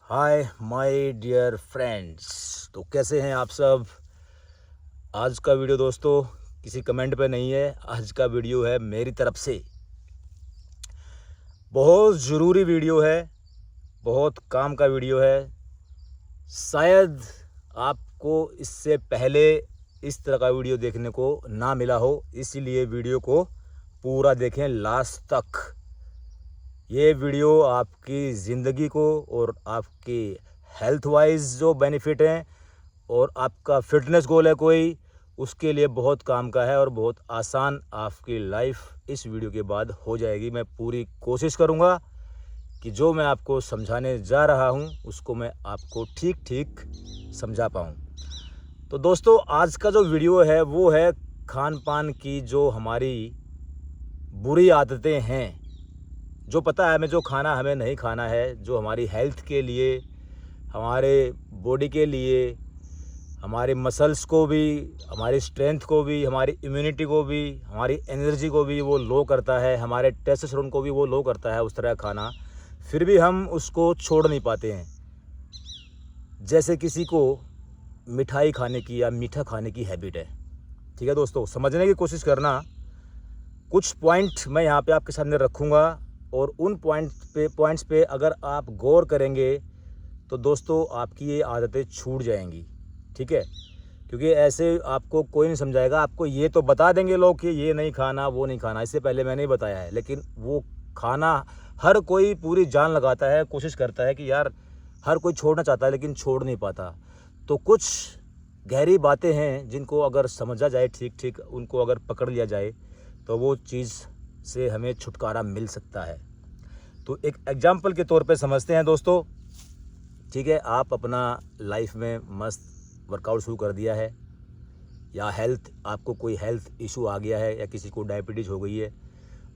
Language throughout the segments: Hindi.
Hi my dear friends. तो कैसे हैं आप सब। आज का वीडियो दोस्तों किसी कमेंट पे नहीं है, आज का वीडियो है मेरी तरफ से। बहुत ज़रूरी वीडियो है, बहुत काम का वीडियो है। शायद आपको इससे पहले इस तरह का वीडियो देखने को ना मिला हो, इसीलिए वीडियो को पूरा देखें लास्ट तक। ये वीडियो आपकी ज़िंदगी को और आपकी हेल्थ वाइज जो बेनिफिट हैं और आपका फिटनेस गोल है कोई, उसके लिए बहुत काम का है और बहुत आसान आपकी लाइफ इस वीडियो के बाद हो जाएगी। मैं पूरी कोशिश करूँगा कि जो मैं आपको समझाने जा रहा हूँ उसको मैं आपको ठीक ठीक समझा पाऊँ। तो दोस्तों आज का जो वीडियो है वो है खान पान की, जो हमारी बुरी आदतें हैं, जो पता है हमें जो खाना हमें नहीं खाना है, जो हमारी हेल्थ के लिए, हमारे बॉडी के लिए, हमारे मसल्स को भी, हमारी स्ट्रेंथ को भी, हमारी इम्यूनिटी को भी, हमारी एनर्जी को भी वो लो करता है, हमारे टेस्टोस्टेरोन को भी वो लो करता है उस तरह का खाना, फिर भी हम उसको छोड़ नहीं पाते हैं। जैसे किसी को मिठाई खाने की या मीठा खाने की हैबिट है। ठीक है दोस्तों, समझने की कोशिश करना। कुछ पॉइंट मैं यहाँ पे आपके सामने रखूँगा और उन पॉइंट्स पे अगर आप गौर करेंगे तो दोस्तों आपकी ये आदतें छूट जाएंगी। ठीक है, क्योंकि ऐसे आपको कोई नहीं समझाएगा। आपको ये तो बता देंगे लोग कि ये नहीं खाना वो नहीं खाना, इससे पहले मैंने ही बताया है, लेकिन वो खाना हर कोई पूरी जान लगाता है, कोशिश करता है कि यार हर कोई छोड़ना चाहता है लेकिन छोड़ नहीं पाता। तो कुछ गहरी बातें हैं जिनको अगर समझा जाए ठीक ठीक, उनको अगर पकड़ लिया जाए तो वो चीज़ से हमें छुटकारा मिल सकता है। तो एक एग्जाम्पल के तौर पे समझते हैं दोस्तों। ठीक है, आप अपना लाइफ में मस्त वर्कआउट शुरू कर दिया है, या आपको कोई हेल्थ इशू आ गया है, या किसी को डायबिटीज़ हो गई है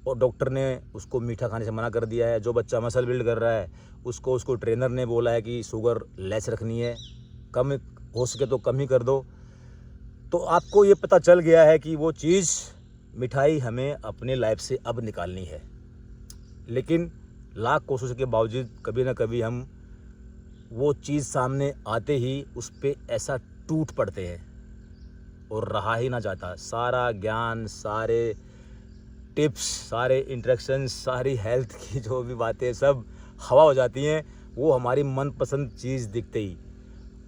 और डॉक्टर ने उसको मीठा खाने से मना कर दिया है। जो बच्चा मसल बिल्ड कर रहा है उसको ट्रेनर ने बोला है कि शुगर लेस रखनी है, कम हो सके तो कम ही कर दो। तो आपको ये पता चल गया है कि वो चीज़ मिठाई हमें अपने लाइफ से अब निकालनी है, लेकिन लाख कोशिशों के बावजूद कभी ना कभी हम वो चीज़ सामने आते ही उस पर ऐसा टूट पड़ते हैं और रहा ही ना जाता। सारा ज्ञान, सारे टिप्स, सारे इंटरेक्शंस, सारी हेल्थ की जो भी बातें सब हवा हो जाती हैं वो हमारी मनपसंद चीज़ दिखते ही।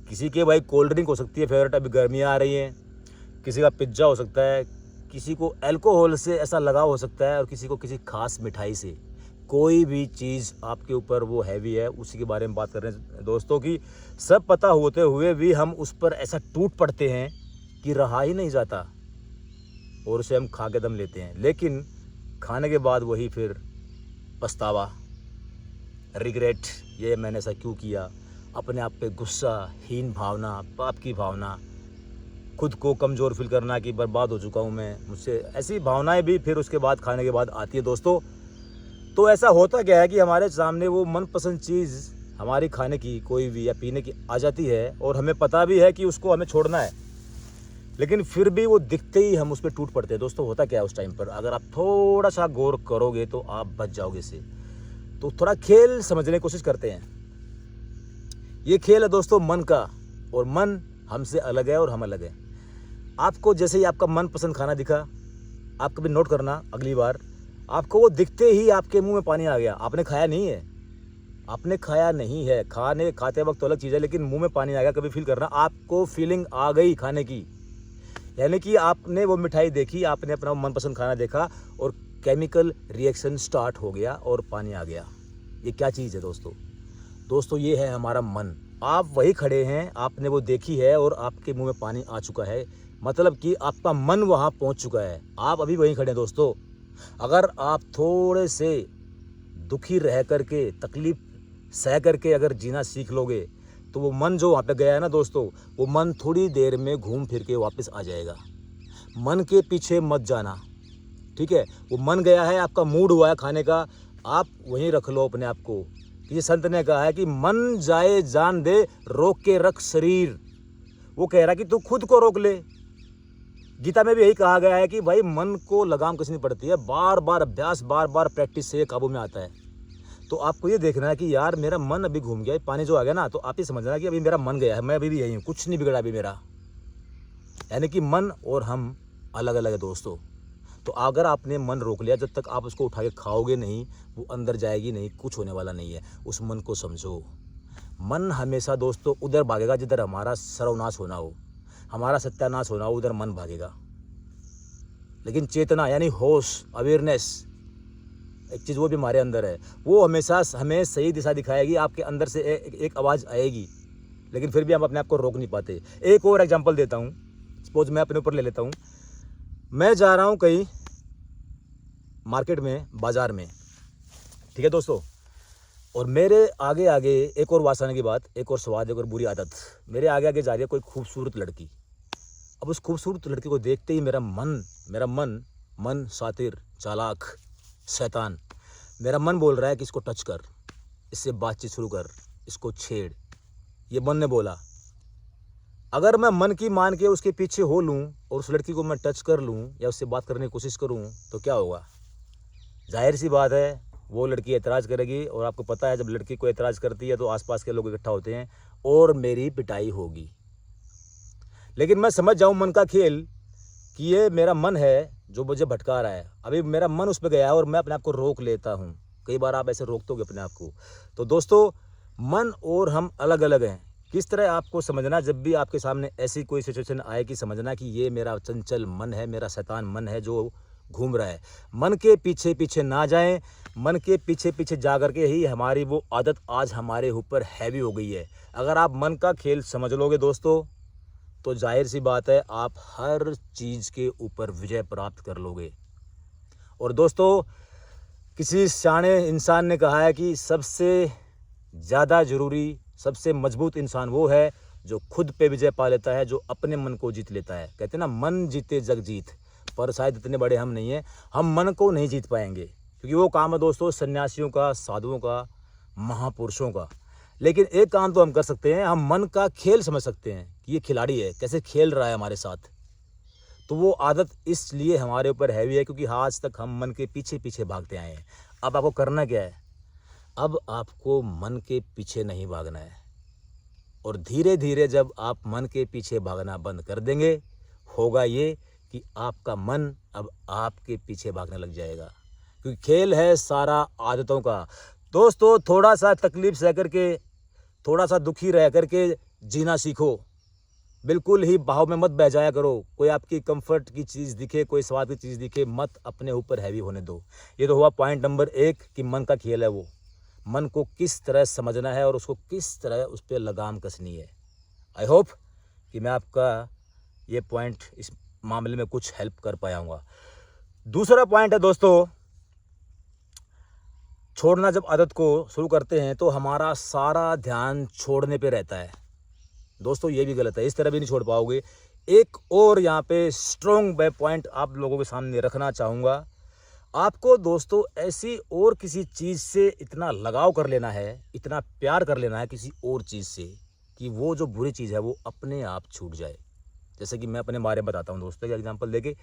किसी के भाई कोल्ड ड्रिंक हो सकती है फेवरेट, अभी गर्मियाँ आ रही हैं, किसी का पिज्ज़ा हो सकता है, किसी को अल्कोहल से ऐसा लगाव हो सकता है और किसी को किसी खास मिठाई से। कोई भी चीज़ आपके ऊपर वो हैवी है, उसी के बारे में बात कर रहे हैं दोस्तों की सब पता होते हुए भी हम उस पर ऐसा टूट पड़ते हैं कि रहा ही नहीं जाता और उसे हम खा के दम लेते हैं। लेकिन खाने के बाद वही फिर पछतावा, रिग्रेट, ये मैंने ऐसा क्यों किया, अपने आप पे गुस्सा, हीन भावना, पाप की भावना, खुद को कमज़ोर फील करना कि बर्बाद हो चुका हूँ मैं, मुझसे ऐसी भावनाएं भी फिर उसके बाद खाने के बाद आती है दोस्तों। तो ऐसा होता क्या है कि हमारे सामने वो मनपसंद चीज़ हमारी खाने की कोई भी या पीने की आ जाती है और हमें पता भी है कि उसको हमें छोड़ना है, लेकिन फिर भी वो दिखते ही हम उस पर टूट पड़ते हैं। दोस्तों होता क्या है उस टाइम पर, अगर आप थोड़ा सा गौर करोगे तो आप बच जाओगे इससे। तो थोड़ा खेल समझने की कोशिश करते हैं। ये खेल है दोस्तों मन का, और मन हमसे अलग है और हम अलग हैं। आपको जैसे ही आपका मनपसंद खाना दिखा, आप कभी नोट करना अगली बार, आपको वो दिखते ही आपके मुंह में पानी आ गया। आपने खाया नहीं है, आपने खाया नहीं है, खाते वक्त तो अलग चीज़ है, लेकिन मुंह में पानी आ गया, कभी फील करना, आपको फीलिंग आ गई खाने की। यानी कि आपने वो मिठाई देखी, आपने अपना मनपसंद खाना देखा और केमिकल रिएक्शन स्टार्ट हो गया और पानी आ गया। ये क्या चीज़ है दोस्तों ये है हमारा मन। आप वही खड़े हैं, आपने वो देखी है और आपके मुंह में पानी आ चुका है, मतलब कि आपका मन वहाँ पहुँच चुका है। आप अभी वहीं खड़े हैं दोस्तों। अगर आप थोड़े से दुखी रह करके, तकलीफ सह करके अगर जीना सीख लोगे तो वो मन जो वहाँ पे गया है ना दोस्तों, वो मन थोड़ी देर में घूम फिर के वापस आ जाएगा। मन के पीछे मत जाना, ठीक है। वो मन गया है, आपका मूड हुआ है खाने का, आप वहीं रख लो अपने आप को। किसी संत ने कहा है कि मन जाए जान दे, रोक के रख शरीर। वो कह रहा है कि तू खुद को रोक ले। गीता में भी यही कहा गया है कि भाई मन को लगाम कसनी पड़ती है, बार बार अभ्यास, बार बार प्रैक्टिस से काबू में आता है। तो आपको ये देखना है कि यार मेरा मन अभी घूम गया, पानी जो आ गया ना, तो आप ये समझना कि अभी मेरा मन गया है, मैं अभी भी यही हूँ, कुछ नहीं बिगड़ा अभी मेरा। यानी कि मन और हम अलग अलग है दोस्तों। तो अगर आपने मन रोक लिया, जब तक आप उसको उठा के खाओगे नहीं, वो अंदर जाएगी नहीं, कुछ होने वाला नहीं है। उस मन को समझो। मन हमेशा दोस्तों उधर भागेगा जिधर हमारा सर्वनाश होना हो, हमारा सत्यानाश होना हो, उधर मन भागेगा। लेकिन चेतना यानी होश, अवेयरनेस, एक चीज़ वो भी हमारे अंदर है, वो हमेशा हमें सही दिशा दिखाएगी। आपके अंदर से एक आवाज़ आएगी, लेकिन फिर भी हम अपने आप को रोक नहीं पाते। एक और एग्जांपल देता हूँ, सपोज मैं अपने ऊपर ले लेता हूँ। मैं जा रहा हूँ कहीं मार्केट में, बाज़ार में, ठीक है दोस्तों, और मेरे आगे आगे एक और वासना की बात, एक और स्वाद, एक और बुरी आदत, मेरे आगे आगे जा रही है कोई खूबसूरत लड़की। अब उस खूबसूरत लड़की को देखते ही मेरा मन शातिर, चालाक, शैतान, मेरा मन बोल रहा है कि इसको टच कर, इससे बातचीत शुरू कर, इसको छेड़। ये मन ने बोला। अगर मैं मन की मान के उसके पीछे हो लूँ और उस लड़की को मैं टच कर लूँ या उससे बात करने की कोशिश करूँ, तो क्या होगा? जाहिर सी बात है, वो लड़की एतराज़ करेगी, और आपको पता है जब लड़की को एतराज़ करती है तो आसपास के लोग इकट्ठा होते हैं और मेरी पिटाई होगी। लेकिन मैं समझ जाऊँ मन का खेल कि ये मेरा मन है जो मुझे भटका रहा है, अभी मेरा मन उस पर गया है और मैं अपने आप को रोक लेता हूँ। कई बार आप ऐसे रोकते होगे अपने आप को। तो दोस्तों, मन और हम अलग अलग हैं। किस तरह आपको समझना, जब भी आपके सामने ऐसी कोई सिचुएशन आए कि समझना कि ये मेरा चंचल मन है, मेरा शैतान मन है जो घूम रहा है। मन के पीछे पीछे ना जाएं, मन के पीछे पीछे जा करके ही हमारी वो आदत आज हमारे ऊपर हैवी हो गई है। अगर आप मन का खेल समझ लोगे दोस्तों, तो जाहिर सी बात है आप हर चीज़ के ऊपर विजय प्राप्त कर लोगे। और दोस्तों, किसी सियाने इंसान ने कहा है कि सबसे ज़्यादा ज़रूरी, सबसे मजबूत इंसान वो है जो खुद पे विजय पा लेता है, जो अपने मन को जीत लेता है। कहते हैं ना, मन जीते जग जीत। पर शायद इतने बड़े हम नहीं हैं, हम मन को नहीं जीत पाएंगे, क्योंकि वो काम है दोस्तों सन्यासियों का, साधुओं का, महापुरुषों का। लेकिन एक काम तो हम कर सकते हैं, हम मन का खेल समझ सकते हैं कि ये खिलाड़ी है, कैसे खेल रहा है हमारे साथ। तो वो आदत इसलिए हमारे ऊपर हैवी है क्योंकि आज तक हम मन के पीछे पीछे भागते आए हैं। अब आपको करना क्या है? अब आपको मन के पीछे नहीं भागना है, और धीरे धीरे जब आप मन के पीछे भागना बंद कर देंगे, होगा ये कि आपका मन अब आपके पीछे भागने लग जाएगा। क्योंकि खेल है सारा आदतों का। दोस्तों, थोड़ा सा तकलीफ सह करके, थोड़ा सा दुखी रह करके जीना सीखो। बिल्कुल ही भाव में मत बह जाया करो। कोई आपकी कंफर्ट की चीज़ दिखे, कोई स्वाद की चीज़ दिखे, मत अपने ऊपर हैवी होने दो। ये तो हुआ पॉइंट नंबर 1 कि मन का खेल है वो। मन को किस तरह समझना है और उसको किस तरह उस पर लगाम कसनी है। आई होप कि मैं आपका ये पॉइंट इस मामले में कुछ हेल्प कर पाया हूँगा। दूसरा पॉइंट है दोस्तों, छोड़ना। जब आदत को शुरू करते हैं तो हमारा सारा ध्यान छोड़ने पे रहता है। दोस्तों, ये भी गलत है, इस तरह भी नहीं छोड़ पाओगे। एक और यहाँ पे स्ट्रॉन्ग पॉइंट आप लोगों के सामने रखना चाहूँगा। आपको दोस्तों ऐसी और किसी चीज़ से इतना लगाव कर लेना है, इतना प्यार कर लेना है किसी और चीज़ से, कि वो जो बुरी चीज़ है वो अपने आप छूट जाए। जैसे कि मैं अपने बारे में बताता हूँ दोस्तों, का एग्जांपल लेके।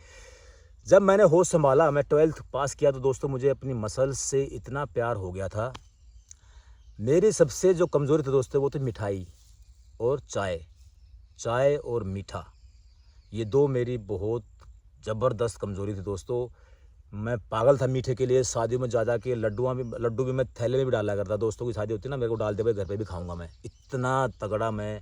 जब मैंने होश संभाला, मैं 12th पास किया, तो दोस्तों मुझे अपनी मसल से इतना प्यार हो गया था। मेरी सबसे जो कमज़ोरी थी दोस्तों, वो थी मिठाई और चाय और मीठा। ये दो मेरी बहुत ज़बरदस्त कमज़ोरी थी दोस्तों। मैं पागल था मीठे के लिए। शादियों में जा के लड्डू भी मैं थैले में भी डाला करता। दोस्तों की शादी होती ना, मेरे को डाल दे भाई, घर पे भी खाऊंगा मैं। इतना तगड़ा मैं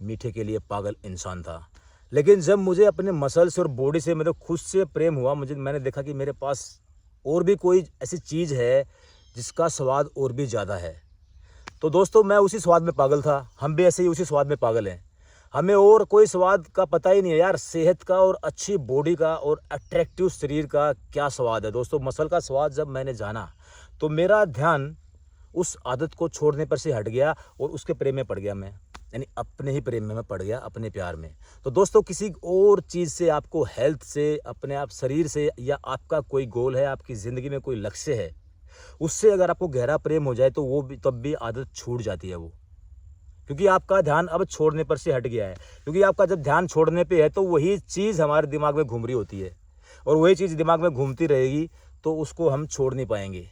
मीठे के लिए पागल इंसान था। लेकिन जब मुझे अपने मसल से और बॉडी से, मतलब खुद से प्रेम हुआ, मैंने देखा कि मेरे पास और भी कोई ऐसी चीज़ है जिसका स्वाद और भी ज़्यादा है। तो दोस्तों, मैं उसी स्वाद में पागल था। हम भी ऐसे ही उसी स्वाद में पागल हैं। हमें और कोई स्वाद का पता ही नहीं है यार। सेहत का और अच्छी बॉडी का और अट्रैक्टिव शरीर का क्या स्वाद है दोस्तों। मसल का स्वाद जब मैंने जाना तो मेरा ध्यान उस आदत को छोड़ने पर से हट गया और उसके प्रेम में पड़ गया मैं, यानी अपने ही प्रेम में मैं पड़ गया, अपने प्यार में। तो दोस्तों, किसी और चीज़ से, आपको हेल्थ से, अपने आप शरीर से, या आपका कोई गोल है, आपकी ज़िंदगी में कोई लक्ष्य है, उससे अगर आपको गहरा प्रेम हो जाए तो वो भी, तब भी आदत छूट जाती है वो। क्योंकि आपका ध्यान अब छोड़ने पर से हट गया है। क्योंकि आपका जब ध्यान छोड़ने पे है तो वही चीज़ हमारे दिमाग में घूम रही होती है, और वही चीज़ दिमाग में घूमती रहेगी, तो उसको हम छोड़ नहीं पाएंगे।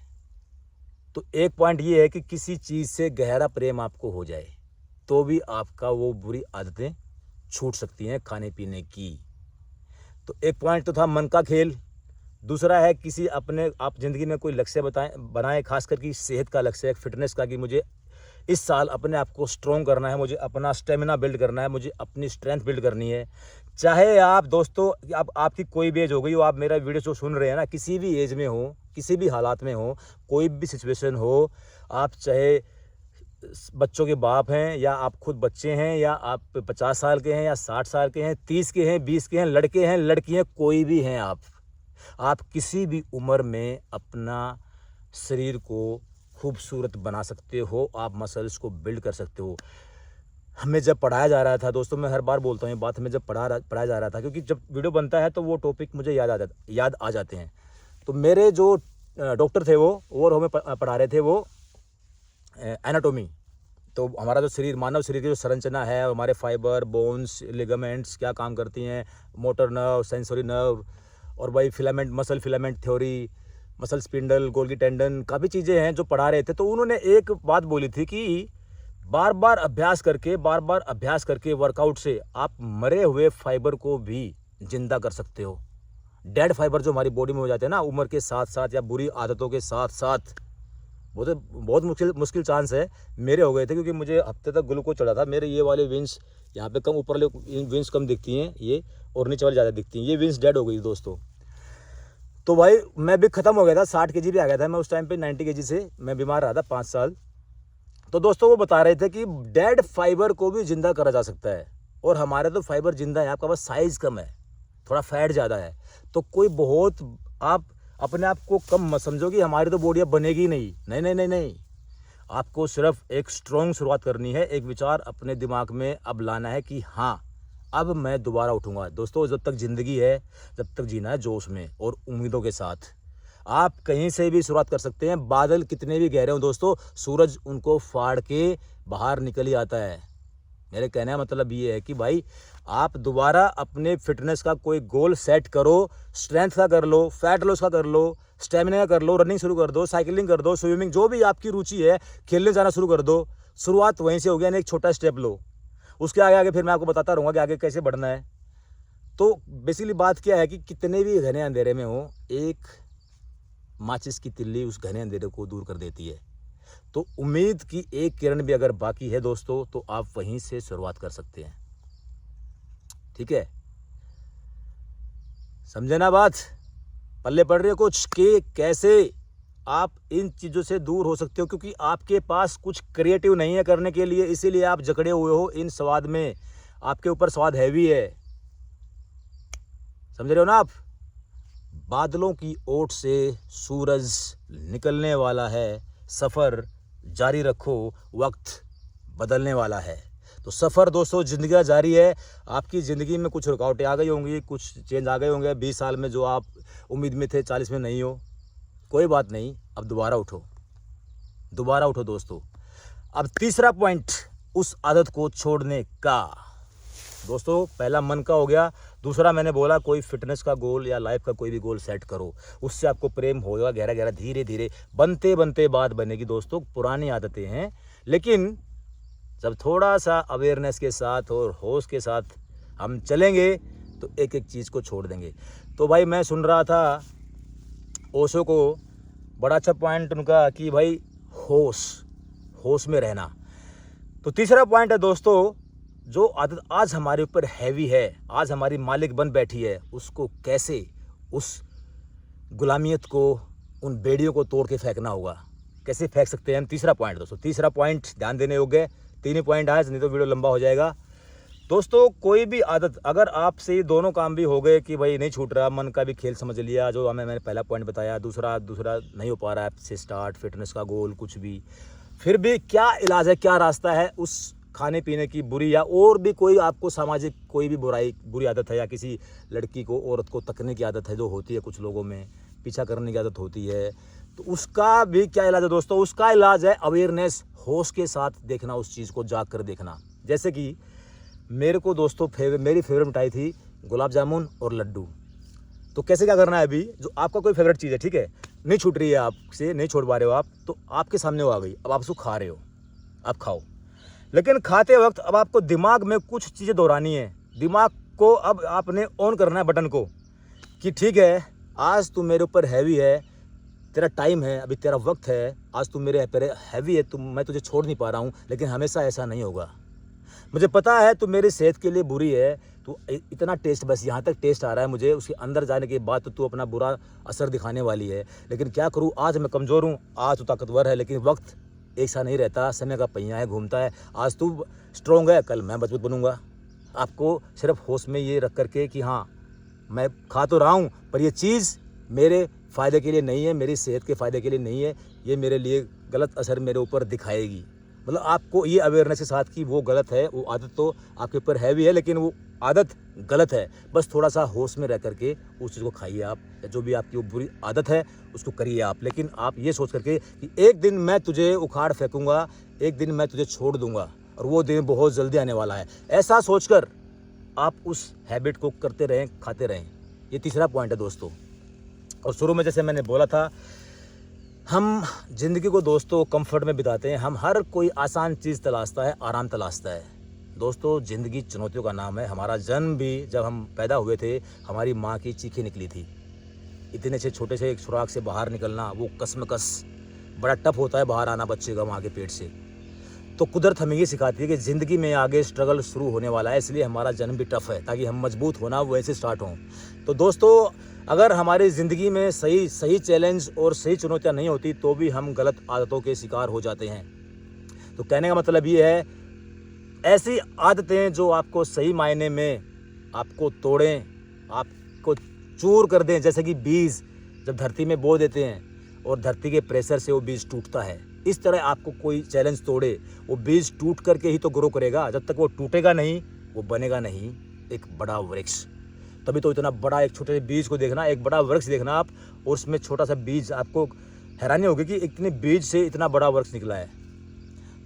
तो एक पॉइंट ये है कि किसी चीज़ से गहरा प्रेम आपको हो जाए तो भी आपका वो बुरी आदतें छूट सकती हैं खाने पीने की। तो एक पॉइंट तो था मन का खेल। दूसरा है किसी अपने आप ज़िंदगी में कोई लक्ष्य बनाएं, खासकर कि सेहत का लक्ष्य, फिटनेस का, कि मुझे इस साल अपने आप को स्ट्रॉन्ग करना है, मुझे अपना स्टेमिना बिल्ड करना है, मुझे अपनी स्ट्रेंथ बिल्ड करनी है। चाहे आप दोस्तों आप आपकी कोई भी एज हो गई हो, आप मेरा वीडियो जो सुन रहे हैं ना, किसी भी एज में हो, किसी भी हालात में हो, कोई भी सिचुएशन हो, आप चाहे बच्चों के बाप हैं या आप खुद बच्चे हैं या आप 50 साल के हैं या 60 साल के हैं, 30 के हैं, 20 के हैं, लड़के हैं, लड़की हैं, कोई भी हैं आप किसी भी उम्र में अपना शरीर को खूबसूरत बना सकते हो, आप मसल्स को बिल्ड कर सकते हो। हमें जब पढ़ाया जा रहा था दोस्तों, मैं हर बार बोलता हूँ ये बात, हमें जब पढ़ाया जा रहा था, क्योंकि जब वीडियो बनता है तो वो टॉपिक मुझे याद आ जाते हैं। तो मेरे जो डॉक्टर थे वो हमें पढ़ा रहे थे वो एनाटॉमी। तो हमारा जो शरीर, मानव शरीर की जो संरचना है, हमारे फाइबर, बोन्स, लिगामेंट्स क्या काम करती हैं, मोटर नर्व, सेंसरी नर्व, और भाई filament, muscle filament theory, muscle spindle, Golgi tendon, काफ़ी चीज़ें हैं जो पढ़ा रहे थे। तो उन्होंने एक बात बोली थी कि बार बार अभ्यास करके वर्कआउट से आप मरे हुए फाइबर को भी जिंदा कर सकते हो। डेड फाइबर जो हमारी बॉडी में हो जाते हैं ना उम्र के साथ साथ या बुरी आदतों के साथ साथ, वो तो बहुत मुश्किल चांस है। मेरे हो गए थे, क्योंकि मुझे हफ्ते तक ग्लूकोज चढ़ा था। मेरे ये वाले विंस यहाँ पे कम, ऊपर वाले विंस कम दिखती हैं ये, और नीचे वाली ज़्यादा दिखती हैं। ये विंस डेड हो गई दोस्तों। तो भाई मैं भी ख़त्म हो गया था, 60 kg भी आ गया था मैं उस टाइम पे। 90 kg से मैं बीमार रहा था 5 साल। तो दोस्तों वो बता रहे थे कि डेड फाइबर को भी जिंदा करा जा सकता है, और हमारे तो फाइबर जिंदा है, आपका बस साइज़ कम है, थोड़ा फैट ज़्यादा है। तो कोई बहुत आप अपने आप को कम मत समझो कि हमारी तो बॉडी अब बनेगी नहीं। नहीं नहीं नहीं नहीं, आपको सिर्फ एक स्ट्रॉन्ग शुरुआत करनी है, एक विचार अपने दिमाग में अब लाना है कि हाँ अब मैं दोबारा उठूँगा। दोस्तों जब तक ज़िंदगी है, जब तक जीना है जोश में और उम्मीदों के साथ। आप कहीं से भी शुरुआत कर सकते हैं। बादल कितने भी गहरे हों दोस्तों, सूरज उनको फाड़ के बाहर निकल ही आता है। मेरे कहने का मतलब ये है कि भाई आप दोबारा अपने फिटनेस का कोई गोल सेट करो। स्ट्रेंथ का कर लो, फैट लॉस का कर लो, स्टेमिना का कर लो, रनिंग शुरू कर दो, साइकिलिंग कर दो, स्विमिंग, जो भी आपकी रुचि है, खेलने जाना शुरू कर दो। शुरुआत वहीं से हो गया, एक छोटा स्टेप लो। उसके आगे फिर मैं आपको बताता रहूँगा कि आगे कैसे बढ़ना है। तो बेसिकली बात क्या है कि कितने भी घने अंधेरे में हो, एक माचिस की तिल्ली उस घने अंधेरे को दूर कर देती है। तो उम्मीद की एक किरण भी अगर बाकी है दोस्तों, तो आप वहीं से शुरुआत कर सकते हैं। ठीक है, समझे ना बात? पल्ले पड़ रही है कुछ कि कैसे आप इन चीज़ों से दूर हो सकते हो, क्योंकि आपके पास कुछ क्रिएटिव नहीं है करने के लिए, इसीलिए आप जकड़े हुए हो इन स्वाद में। आपके ऊपर स्वाद हैवी है, समझ रहे हो ना आप? बादलों की ओट से सूरज निकलने वाला है, सफ़र जारी रखो, वक्त बदलने वाला है। तो सफ़र दोस्तों ज़िंदगी जारी है। आपकी ज़िंदगी में कुछ रुकावटें आ गई होंगी, कुछ चेंज आ गए होंगे। 20 साल में जो आप उम्मीद में थे, 40 में नहीं हो, कोई बात नहीं, अब दोबारा उठो दोस्तों। अब तीसरा पॉइंट, उस आदत को छोड़ने का। दोस्तों पहला मन का हो गया, दूसरा मैंने बोला कोई फिटनेस का गोल या लाइफ का कोई भी गोल सेट करो, उससे आपको प्रेम होगा गहरा गहरा, धीरे धीरे बनते बात बनेगी। दोस्तों पुरानी आदतें हैं, लेकिन जब थोड़ा सा अवेयरनेस के साथ और होश के साथ हम चलेंगे तो एक एक चीज़ को छोड़ देंगे। तो भाई मैं सुन रहा था ओशो को, बड़ा अच्छा पॉइंट उनका कि भाई होश में रहना। तो तीसरा पॉइंट है दोस्तों, जो आदत आज हमारे ऊपर हैवी है, आज हमारी मालिक बन बैठी है, उसको कैसे, उस गुलामियत को, उन बेड़ियों को तोड़ के फेंकना होगा। कैसे फेंक सकते हैं हम? तीसरा पॉइंट दोस्तों, तीसरा पॉइंट ध्यान देने योग्य। 3 ही पॉइंट आज, नहीं तो वीडियो लंबा हो जाएगा। दोस्तों कोई भी आदत, अगर आपसे ये दोनों काम भी हो गए कि भाई नहीं छूट रहा, मन का भी खेल समझ लिया, जो मैंने पहला पॉइंट बताया, दूसरा नहीं हो पा रहा है आपसे स्टार्ट, फिटनेस का गोल, कुछ भी, फिर भी क्या इलाज है, क्या रास्ता है? उस खाने पीने की बुरी या और भी कोई आपको सामाजिक कोई भी बुरी आदत है, या किसी लड़की को, औरत को तकने की आदत है जो होती है कुछ लोगों में, पीछा करने की आदत होती है, तो उसका भी क्या इलाज है दोस्तों? उसका इलाज है अवेयरनेस, होश के साथ देखना, उस चीज़ को जाग कर देखना। जैसे कि मेरे को दोस्तों मेरी फेवरेट मिठाई थी गुलाब जामुन और लड्डू। तो कैसे क्या करना है, अभी जो आपका कोई फेवरेट चीज़ है, ठीक है, नहीं छूट रही है आपसे, नहीं छोड़ पा रहे हो आप, तो आपके सामने वो आ गई, अब आप उसको खा रहे हो, आप खाओ। लेकिन खाते वक्त अब आपको दिमाग में कुछ चीज़ें दोहरानी है। दिमाग को अब आपने ऑन करना है बटन को कि ठीक है, आज तू मेरे ऊपर हैवी है, तेरा टाइम है, अभी तेरा वक्त है, आज तू मेरे हैवी है, मैं तुझे छोड़ नहीं पा रहा हूँ, लेकिन हमेशा ऐसा नहीं होगा। मुझे पता है तू मेरी सेहत के लिए बुरी है, तो इतना टेस्ट, बस यहाँ तक टेस्ट आ रहा है मुझे, उसके अंदर जाने के बाद तो तू अपना बुरा असर दिखाने वाली है। लेकिन क्या करूँ, आज मैं कमज़ोर हूँ, आज तू ताकतवर है, लेकिन वक्त एक सा नहीं रहता, समय का पहिया है, घूमता है। आज तू स्ट्रॉन्ग है, कल मैं मजबूत बनूंगा। आपको सिर्फ होश में ये रख करके कि हाँ मैं खा तो रहा हूँ, पर ये चीज़ मेरे फ़ायदे के लिए नहीं है, मेरी सेहत के फ़ायदे के लिए नहीं है, ये मेरे लिए गलत असर मेरे ऊपर दिखाएगी। मतलब आपको ये अवेयरनेस के साथ कि वो गलत है, वो आदत तो आपके ऊपर हैवी है, लेकिन वो आदत गलत है। बस थोड़ा सा होश में रह करके उस चीज़ को खाइए आप, जो भी आपकी वो बुरी आदत है उसको करिए आप। लेकिन आप ये सोच करके कि एक दिन मैं तुझे उखाड़ फेंकूँगा, एक दिन मैं तुझे छोड़ दूँगा, और वो दिन बहुत जल्दी आने वाला है, ऐसा सोचकर आप उस हैबिट को करते रहें, खाते रहें। ये तीसरा पॉइंट है दोस्तों। और शुरू में जैसे मैंने बोला था, हम ज़िंदगी को दोस्तों कंफर्ट में बिताते हैं, हम हर कोई आसान चीज़ तलाशता है, आराम तलाशता है। दोस्तों ज़िंदगी चुनौतियों का नाम है। हमारा जन्म भी जब हम पैदा हुए थे, हमारी माँ की चीखें निकली थी। इतने से छोटे से एक सुराख से बाहर निकलना, वो कसमकस बड़ा टफ होता है बाहर आना बच्चे का माँ के पेट से। तो कुदरत हमें ये सिखाती है कि ज़िंदगी में आगे स्ट्रगल शुरू होने वाला है, इसलिए हमारा जन्म भी टफ है, ताकि हम मजबूत होना वैसे स्टार्ट हों। तो दोस्तों, अगर हमारी ज़िंदगी में सही चैलेंज और सही चुनौतियाँ नहीं होती, तो भी हम गलत आदतों के शिकार हो जाते हैं। तो कहने का मतलब ये है, ऐसी आदतें जो आपको सही मायने में आपको तोड़ें, आपको चूर कर दें, जैसे कि बीज जब धरती में बो देते हैं और धरती के प्रेशर से वो बीज टूटता है, इस तरह आपको कोई चैलेंज तोड़े, वो बीज टूट करके ही तो ग्रो करेगा। जब तक वो टूटेगा नहीं, वो बनेगा नहीं एक बड़ा वृक्ष। तभी तो इतना बड़ा एक छोटे से बीज को देखना, एक बड़ा वृक्ष देखना आप, और उसमें छोटा सा बीज, आपको हैरानी होगी कि इतने बीज से इतना बड़ा वृक्ष निकला है।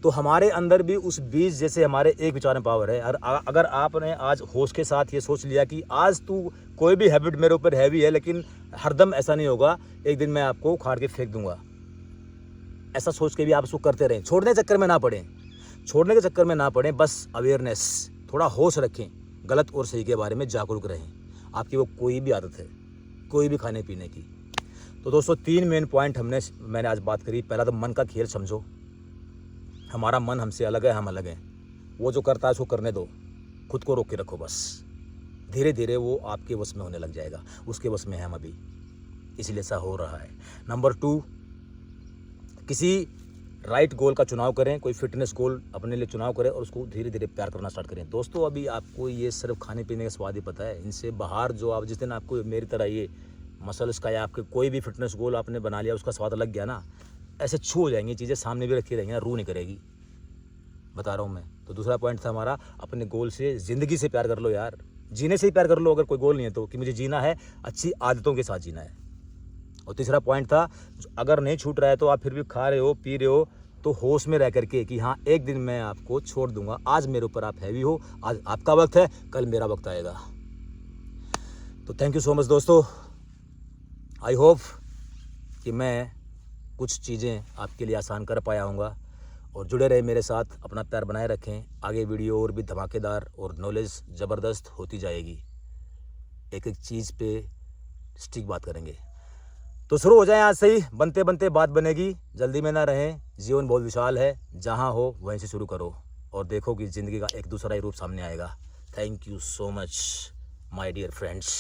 तो हमारे अंदर भी उस बीज जैसे हमारे एक विचार में पावर है। अगर आपने आज होश के साथ ये सोच लिया कि आज तू कोई भी हैबिट मेरे ऊपर हैवी है, लेकिन हरदम ऐसा नहीं होगा, एक दिन मैं आपको उखाड़ के फेंक दूंगा, ऐसा सोच के भी आप उसको करते रहें। छोड़ने के चक्कर में ना पड़ें, बस अवेयरनेस, थोड़ा होश रखें, गलत और सही के बारे में जागरूक रहें। आपकी वो कोई भी आदत है, कोई भी खाने पीने की। तो दोस्तों, 3 मेन पॉइंट मैंने आज बात करी। पहला तो मन का खेल समझो, हमारा मन हमसे अलग है, हम अलग हैं। वो जो करता है उसको करने दो, खुद को रोक के रखो बस। धीरे धीरे वो आपके वश में होने लग जाएगा, उसके वश में है हम अभी, इसलिए ऐसा हो रहा है। नंबर 2, किसी राइट गोल का चुनाव करें, कोई फिटनेस गोल अपने लिए चुनाव करें और उसको धीरे धीरे प्यार करना स्टार्ट करें। दोस्तों, अभी आपको ये सिर्फ खाने पीने का स्वाद ही पता है, इनसे बाहर जो आप जिस दिन आपको मेरी तरह ये मसल्स का या आपके कोई भी फिटनेस गोल आपने बना लिया, उसका स्वाद लग गया ना, ऐसे छू हो जाएंगी चीज़ें, सामने भी रखी रहेंगी ना, रू नहीं करेगी, बता रहा हूँ मैं। तो दूसरा पॉइंट था हमारा, अपने गोल से, ज़िंदगी से प्यार कर लो यार, जीने से ही प्यार कर लो। अगर कोई गोल नहीं है तो, कि मुझे जीना है, अच्छी आदतों के साथ जीना है। और तीसरा पॉइंट था, अगर नहीं छूट रहा है तो आप फिर भी खा रहे हो, पी रहे हो, तो होश में रह करके कि हाँ एक दिन मैं आपको छोड़ दूंगा, आज मेरे ऊपर आप हैवी हो, आज आपका वक्त है, कल मेरा वक्त आएगा। तो थैंक यू सो मच दोस्तों। आई होप कि मैं कुछ चीज़ें आपके लिए आसान कर पाया हूँगा, और जुड़े रहे मेरे साथ, अपना प्यार बनाए रखें। आगे वीडियो और भी धमाकेदार और नॉलेज ज़बरदस्त होती जाएगी, एक एक चीज़ पे स्टिक बात करेंगे। तो शुरू हो जाए आज से ही, बनते बनते बात बनेगी, जल्दी में ना रहें। जीवन बहुत विशाल है, जहाँ हो वहीं से शुरू करो, और देखो कि ज़िंदगी का एक दूसरा ही रूप सामने आएगा। Thank you so much my dear friends.